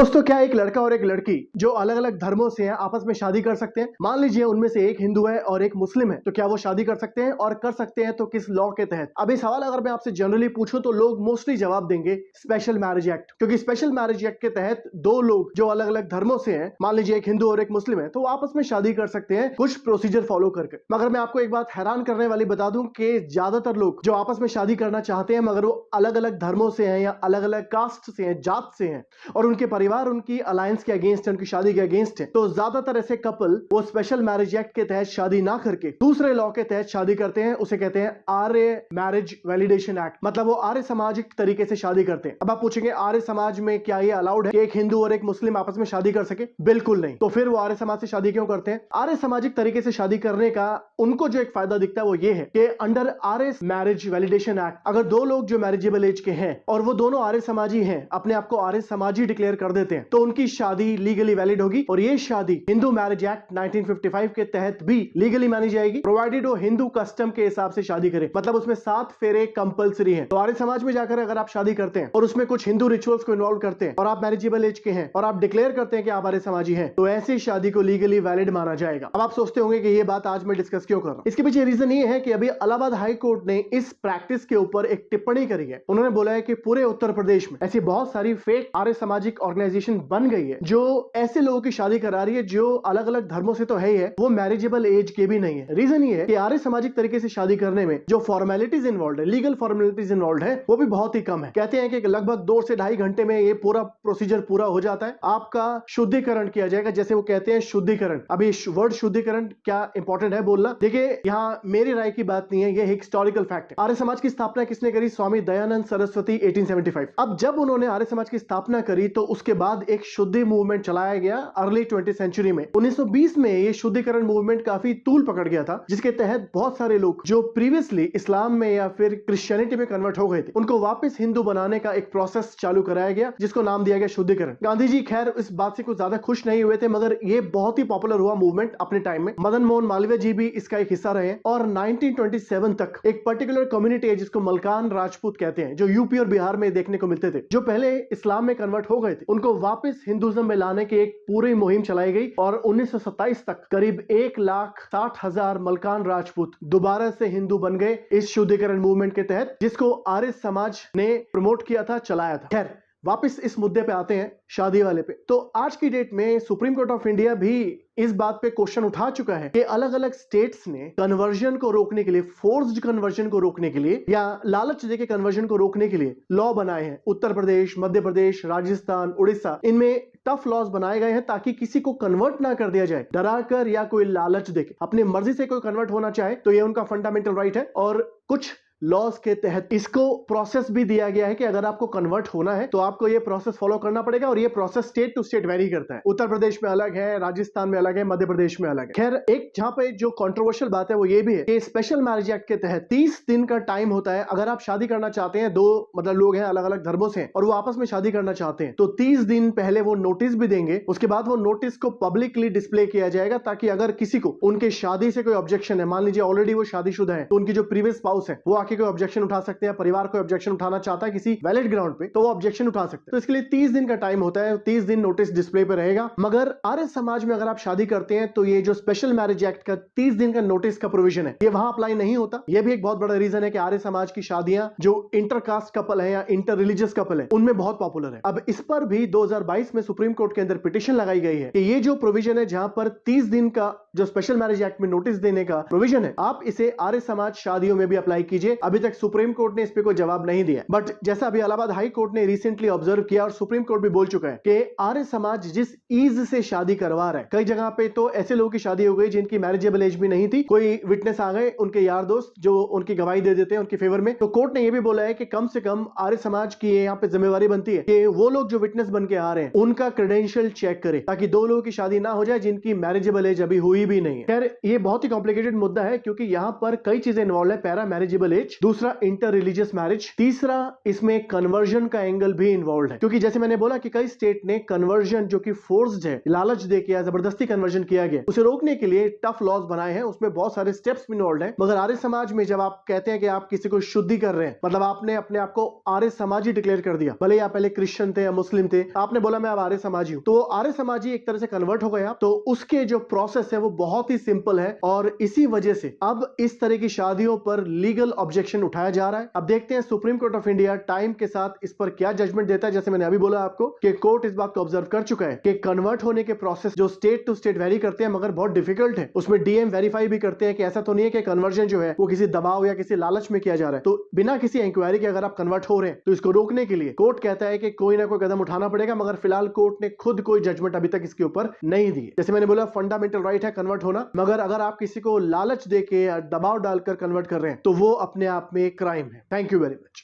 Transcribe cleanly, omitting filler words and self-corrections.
दोस्तों, क्या एक लड़का और एक लड़की जो अलग अलग धर्मों से हैं आपस में शादी कर सकते हैं? मान लीजिए उनमें से एक हिंदू है और एक मुस्लिम है, तो क्या वो शादी कर सकते हैं? और कर सकते हैं तो किस लॉ के तहत? अब ये सवाल अगर मैं आपसे जनरली पूछूं तो लोग मोस्टली जवाब देंगे स्पेशल मैरिज एक्ट, क्योंकि स्पेशल मैरिज एक्ट के तहत दो लोग जो अलग अलग धर्मों से हैं, मान लीजिए एक हिंदू और एक मुस्लिम है, तो वो आपस में शादी कर सकते हैं कुछ प्रोसीजर फॉलो करके। मगर मैं आपको एक बात हैरान करने वाली बता दूं कि ज्यादातर लोग जो आपस में शादी करना चाहते हैं मगर वो अलग अलग धर्मों से हैं या अलग अलग कास्ट से हैं, जात से हैं, और उनके परिवार उनकी अलायंस के अगेंस्ट है, उनकी शादी के अगेंस्ट है, तो ज्यादातर ऐसे कपल वो स्पेशल मैरिज एक्ट के तहत शादी ना करके दूसरे लॉ के तहत शादी करते हैं। उसे कहते हैं आर्य मैरिज वैलिडेशन एक्ट, मतलब वो आर्य सामाजिक तरीके से शादी करते हैं। अब आप पूछेंगे आर्य समाज में क्या ये अलाउड है कि एक हिंदू और एक मुस्लिम आपस में शादी कर सके? बिल्कुल नहीं। तो फिर वो आर्य समाज से शादी क्यों करते हैं? आर्य सामाजिक तरीके से शादी करने का उनको जो एक फायदा दिखता है वो ये है कि अंडर आर्य मैरिज वैलिडेशन एक्ट अगर दो लोग जो मैरिजेबल एज के हैं और वो दोनों आर्य समाजी हैं, अपने आप को आर्य समाजी डिक्लेयर कर देते हैं, तो उनकी शादी लीगली वैलिड होगी और ये शादी हिंदू मैरिज एक्ट 1955 के तहत भी लीगली मानी जाएगी, प्रोवाइडेड वो हिंदू कस्टम के हिसाब से शादी करे। मतलब उसमें 7 फेरे कंपलसरी हैं। तो आर्य समाज में जाकर अगर आप शादी करते हैं और उसमें कुछ हिंदू रिचुअल्स को इन्वॉल्व करते हैं और आप मैरिजेबल एज के हैं और आप डिक्लेयर करते हैं कि आप आर्य समाजी हैं, तो ऐसी शादी को लीगली वैलिड माना जाएगा। अब आप सोचते होंगे कि ये बात आज मैं डिस्कस क्यों कर रहा हूं? इसके पीछे रीजन ये है कि अभी इलाहाबाद हाई कोर्ट ने इस प्रैक्टिस के ऊपर एक टिप्पणी करी है। उन्होंने बोला है कि पूरे उत्तर प्रदेश में ऐसी बहुत सारी फेक आर्य सामाजिक ऑर्गेनाइजेशन बन गई है जो ऐसे लोगों की शादी करा रही है जो अलग अलग धर्मों से तो है ही है, वो मैरिजेबल एज के भी नहीं है। रीजन ये है कि आर्य सामाजिक तरीके से शादी करने में जो फॉर्मेलिटीज इन्वॉल्व है, लीगल फॉर्मेलिटीज इन्वॉल्व है, वो भी बहुत ही कम है। कहते हैं कि लगभग 2 से 2.5 घंटे में ये पूरा प्रोसीजर पूरा हो जाता है। आपका शुद्धिकरण किया जाएगा, जैसे वो कहते हैं शुद्धिकरण। अभी वर्ड शुद्धिकरण क्या इंपॉर्टेंट है बोलना? देखिए, यहाँ मेरी राय की बात नहीं है, ये हिस्टोरिकल फैक्ट है। आर्य समाज की स्थापना किसने करी? स्वामी दयानंद सरस्वती 1875। अब जब उन्होंने आर्य समाज की स्थापना करी तो उसके बाद एक शुद्धि मूवमेंट चलाया गया अर्ली 20th सेंचुरी में। 1920 में ये शुद्धिकरण मूवमेंट काफी तूल पकड़ गया था, जिसके तहत बहुत सारे लोग जो प्रीवियसली इस्लाम में या फिर क्रिश्चियनिटी में कन्वर्ट हो गए थे, उनको वापस हिंदू बनाने का एक प्रोसेस चालू कराया गया, जिसको नाम दिया गया शुद्धिकरण। गांधी जी खैर इस बात से कुछ ज्यादा खुश नहीं हुए थे, मगर ये बहुत ही पॉपुलर हुआ मूवमेंट अपने टाइम में। मदन मोहन मालवीय जी भी इसका एक हिस्सा रहे हैं और 1927 तक एक पर्टिकुलर कम्युनिटी है जिसको मलकान राजपूत कहते हैं, जो यूपी और बिहार में देखने को मिलते थे, जो पहले इस्लाम में कन्वर्ट हो गए थे, उनको वापस हिंदुइज्म में लाने की एक पूरी मुहिम चलाई गई और 1927 तक करीब 1,60,000 मलकान राजपूत दोबारा से हिंदू बन गए इस शुद्धिकरण मूवमेंट के तहत, जिसको आर्य समाज ने प्रमोट किया था, चलाया था। खैर, वापस इस मुद्दे पे आते हैं, शादी वाले पे। तो आज की डेट में सुप्रीम कोर्ट ऑफ इंडिया भी इस बात पे क्वेश्चन उठा चुका है कि अलग अलग स्टेट्स ने कन्वर्जन को रोकने के लिए, फोर्स्ड कन्वर्जन को रोकने के लिए या लालच देके कन्वर्जन को रोकने के लिए लॉ बनाए हैं। उत्तर प्रदेश, मध्य प्रदेश, राजस्थान, उड़ीसा, इनमें टफ लॉज बनाए गए हैं ताकि किसी को कन्वर्ट ना कर दिया जाए डरा कर या कोई लालच देके। अपनी मर्जी से कोई कन्वर्ट होना चाहे तो ये उनका फंडामेंटल राइट है। और कुछ लॉज के तहत इसको प्रोसेस भी दिया गया है कि अगर आपको कन्वर्ट होना है तो आपको ये प्रोसेस फॉलो करना पड़ेगा, और ये process state to state vary करता है। उत्तर प्रदेश में अलग है, राजस्थान में अलग है, मध्य प्रदेश में अलग है। खैर, एक जहां पे जो कंट्रोवर्शियल बात है वो ये भी है कि स्पेशल मैरिज एक्ट के तहत 30 दिन का टाइम होता है। अगर आप शादी करना चाहते हैं, दो मतलब लोग हैं अलग अलग धर्मों से और वो आपस में शादी करना चाहते हैं, तो 30 दिन पहले वो नोटिस भी देंगे। उसके बाद वो नोटिस को पब्लिकली डिस्प्ले किया जाएगा ताकि अगर किसी को उनके शादी से कोई ऑब्जेक्शन है, मान लीजिए ऑलरेडी वो शादीशुदा है, तो उनकी जो प्रीवियस स्पाउस है वो आके कोई ऑब्जेक्शन उठा सकते हैं, परिवार को ऑब्जेक्शन उठाना चाहता है किसी वैलिड ग्राउंड पे, तो वो ऑब्जेक्शन उठा सकते हैं। तो इसके लिए 30 दिन का टाइम होता है, 30 दिन नोटिस डिस्प्ले पे रहेगा। मगर आर्य समाज में अगर आप शादी करते हैं तो ये जो स्पेशल मैरिज एक्ट का 30 दिन का नोटिस का प्रोविजन है, ये वहां अप्लाई नहीं होता। ये भी एक बहुत बड़ा रीजन है कि आर्य समाज की शादियां जो इंटरकास्ट कपल है या इंटर रिलीजियस कपल है, उनमें बहुत पॉपुलर है। अब इस पर भी 2022 में सुप्रीम कोर्ट के अंदर पिटीशन लगाई गई है कि ये जो प्रोविजन है, जहां पर 30 दिन का जो स्पेशल मैरिज एक्ट में नोटिस देने का प्रोविजन है, आप इसे आर्य समाज शादियों में भी अप्लाई कीजिए। अभी तक सुप्रीम कोर्ट ने इस पे कोई जवाब नहीं दिया, बट जैसा अभी इलाहाबाद हाई कोर्ट ने रिसेंटली ऑब्जर्व किया और सुप्रीम कोर्ट भी बोल चुका है कि आर्य समाज जिस ईज से शादी करवा रहा है, कई जगह पे तो ऐसे लोगों की शादी हो गई जिनकी मैरिजेबल एज भी नहीं थी, कोई विटनेस आ गए, उनके यार दोस्त जो उनकी गवाही दे देते हैं उनके फेवर में। तो कोर्ट ने यह भी बोला है कि कम से कम आर्य समाज की यहाँ पे जिम्मेवारी बनती है कि वो लोग जो विटनेस बन के आ रहे हैं उनका क्रेडेंशियल चेक करे, ताकि दो लोगों की शादी ना हो जाए जिनकी मैरिजेबल एज अभी हुई हुई भी नहीं है। खैर ये बहुत ही कॉम्प्लिकेटेड मुद्दा है क्योंकि यहाँ पर कई चीजें इन्वॉल्व है। पैरा मैरिजेबल एज, दूसरा इंटर रिलीजियस मैरिज, तीसरा इसमें कन्वर्जन का एंगल भी इन्वॉल्व है क्योंकि जैसे मैंने बोला कि कई स्टेट ने कन्वर्जन जो कि फोर्स्ड है, लालच देके या जबरदस्ती कन्वर्जन किया गया, उसे रोकने के लिए टफ लॉज बनाए हैं। उसमें बहुत सारे स्टेप्स भी इन्वॉल्व है। मगर आर्य समाज में जब आप कहते हैं कि आप किसी को शुद्धि कर रहे हैं, मतलब आपने अपने आप को आर्य समाजी डिक्लेयर कर दिया, भले आप पहले क्रिश्चियन थे या मुस्लिम थे, आपने बोला मैं अब आर्य समाजी हूं, तो आर्य समाजी एक तरह से कन्वर्ट हो गया। तो उसके जो प्रोसेस है वो बहुत ही सिंपल है और इसी वजह से अब इस तरह की शादियों पर लीगल ऑब्जेक्शन उठाया जा रहा है। अब देखते हैं supreme court of India time के साथ इस पर क्या जजमेंट देता है। जैसे मैंने अभी बोला आपको कि कोर्ट इस बात को ऑब्जर्व कर चुका है कि कन्वर्ट होने के प्रोसेस जो स्टेट टू स्टेट वेरी करते हैं मगर बहुत डिफिकल्ट है। उसमें डीएम वेरीफाई भी करते हैं कि ऐसा तो नहीं है कि कन्वर्जन जो है वो किसी दबाव या किसी लालच में किया जा रहा है। तो बिना किसी इंक्वायरी के अगर आप कन्वर्ट हो रहे हैं तो इसको रोकने के लिए कोर्ट कहता है कि कोई ना कोई कदम उठाना पड़ेगा। मगर फिलहाल कोर्ट ने खुद कोई जजमेंट अभी तक इसके ऊपर नहीं दी। जैसे मैंने बोला फंडामेंटल राइट है कन्वर्ट होना, मगर अगर आप किसी को लालच देके या दबाव डालकर कन्वर्ट कर रहे हैं तो वो अपने आप में क्राइम है। Thank you very much.